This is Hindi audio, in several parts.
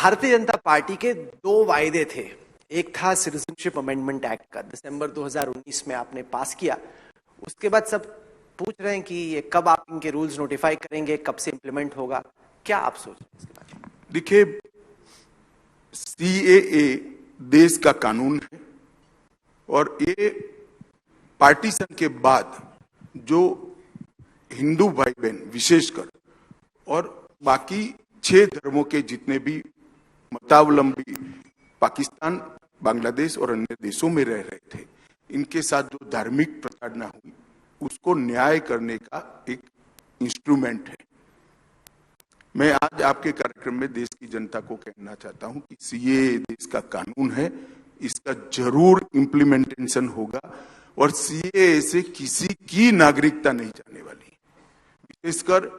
भारतीय जनता पार्टी के दो वायदे थे। एक था सिटीजनशिप अमेंडमेंट एक्ट का, दिसंबर 2019 में आपने पास किया। उसके बाद सब पूछ रहे हैं कि ये कब आप इनके रूल्स नोटिफाई करेंगे, कब से इंप्लीमेंट होगा, क्या आप सोच रहे हैं इसके बारे में? देखिए, सीएए देश का कानून है और ये पार्टीशन के बाद जो हिंदू भाई बहन विशेषकर और बाकी 6 धर्मों के जितने भी मतावलंबी पाकिस्तान, बांग्लादेश और अन्य देशों में रह रहे थे, इनके साथ जो धार्मिक प्रताड़ना हुई उसको न्याय करने का एक इंस्ट्रूमेंट है। मैं आज आपके कार्यक्रम में देश की जनता को कहना चाहता हूं कि सीएए देश का कानून है, इसका जरूर इम्प्लीमेंटेशन होगा और सीएए से किसी की नागरिकता नहीं जाने वाली। विशेषकर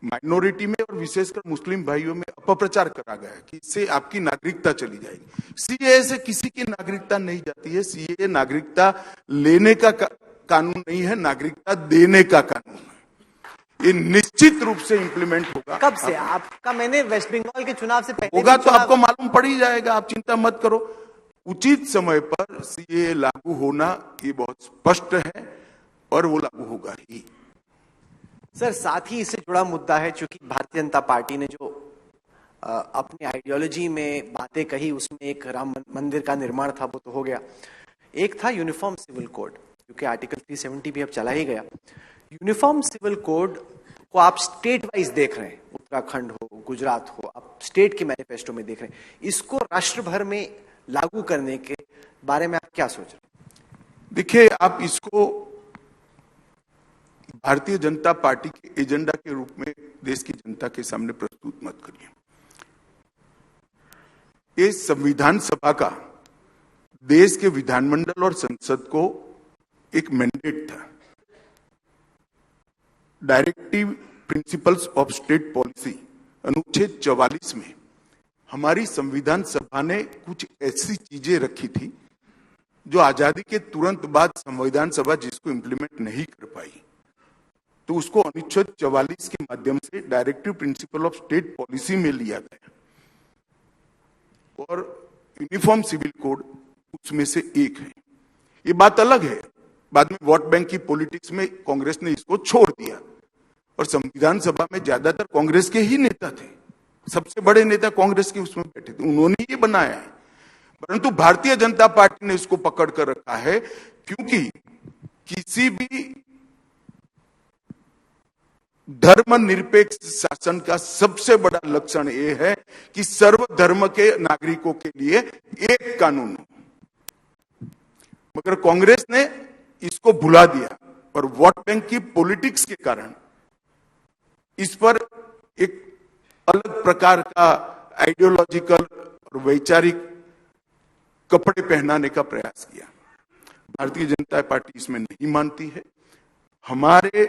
माइनॉरिटी में और विशेषकर मुस्लिम भाइयों में अपप्रचार करा गया है कि इससे आपकी नागरिकता चली जाएगी। सीएए से किसी की नागरिकता नहीं जाती है। सीएए नागरिकता लेने का कानून नहीं है, नागरिकता देने का कानून है। ये निश्चित रूप से इंप्लीमेंट होगा। कब से? आपका मैंने वेस्ट बंगाल के चुनाव से पहले होगा तो आपको मालूम पड़ ही जाएगा, आप चिंता मत करो। उचित समय पर सीएए लागू होना ये बहुत स्पष्ट है और वो लागू होगा ही। सर, साथ ही इससे जुड़ा मुद्दा है, चूंकि भारतीय जनता पार्टी ने जो अपनी आइडियोलॉजी में बातें कही, उसमें एक राम मंदिर का निर्माण था, वो तो हो गया। एक था यूनिफॉर्म सिविल कोड, क्योंकि आर्टिकल 370 भी अब चला ही गया। यूनिफॉर्म सिविल कोड को आप स्टेट वाइज देख रहे हैं, उत्तराखंड हो, गुजरात हो, आप स्टेट के मैनिफेस्टो में देख रहे हैं। इसको राष्ट्र भर में लागू करने के बारे में आप क्या सोच रहे हैं? देखिए, आप इसको भारतीय जनता पार्टी के एजेंडा के रूप में देश की जनता के सामने प्रस्तुत मत करिए। ये संविधान सभा का देश के विधानमंडल और संसद को एक मैंडेट था। Directive principles of state policy अनुच्छेद 44 में हमारी संविधान सभा ने कुछ ऐसी चीजें रखी थी जो आजादी के तुरंत बाद संविधान सभा जिसको इंप्लीमेंट नहीं कर पाई, तो उसको अनुच्छेद 44 के माध्यम से directive principle of state policy में लिया गया और यूनिफॉर्म सिविल कोड उसमें से एक है। ये बात अलग है, बाद में वोट बैंक की पॉलिटिक्स में कांग्रेस ने इसको छोड़ दिया और संविधान सभा में ज्यादातर कांग्रेस के ही नेता थे, सबसे बड़े नेता कांग्रेस के उसमें बैठे थे, उन्होंने ये बनाया है। परंतु भारतीय जनता पार्टी ने इसको पकड़ कर रखा है, क्योंकि किसी भी धर्मनिरपेक्ष शासन का सबसे बड़ा लक्षण यह है कि सर्वधर्म के नागरिकों के लिए एक कानून हो। मगर कांग्रेस ने इसको भुला दिया और वोट बैंक की पॉलिटिक्स के कारण इस पर एक अलग प्रकार का आइडियोलॉजिकल और वैचारिक कपड़े पहनाने का प्रयास किया। भारतीय जनता पार्टी इसमें नहीं मानती है। हमारे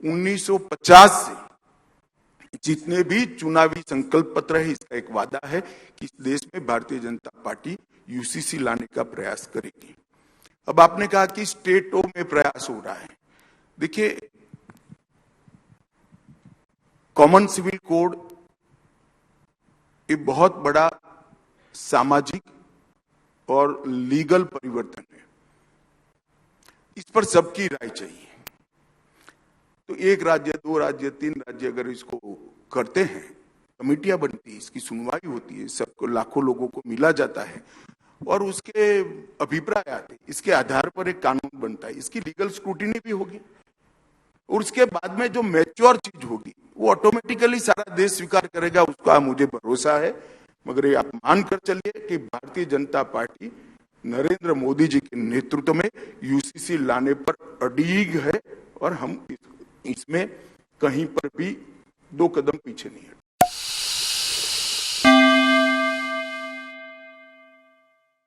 1950 से जितने भी चुनावी संकल्प पत्र है, इसका एक वादा है कि इस देश में भारतीय जनता पार्टी यूसीसी लाने का प्रयास करेगी। अब आपने कहा कि स्टेटों में प्रयास हो रहा है। देखिए, कॉमन सिविल कोड एक बहुत बड़ा सामाजिक और लीगल परिवर्तन है। इस पर सबकी राय चाहिए। तो 1 राज्य, 2 राज्य, 3 राज्य अगर इसको करते हैं, कमेटियां बनती है, इसकी सुनवाई होती है, सबको लाखों लोगों को मिला जाता है और उसके अभिप्राय आते हैं, इसके आधार पर एक कानून बनता है, इसकी लीगल स्क्रूटिनी भी होगी और उसके बाद में जो मैच्योर चीज होगी वो ऑटोमेटिकली सारा देश स्वीकार करेगा, उसका मुझे भरोसा है। मगर ये आप मान कर चलिए कि भारतीय जनता पार्टी नरेंद्र मोदी जी के नेतृत्व में यूसीसी लाने पर अड़िग है और हम इसमें कहीं पर भी 2 कदम पीछे नहीं हटेंगे।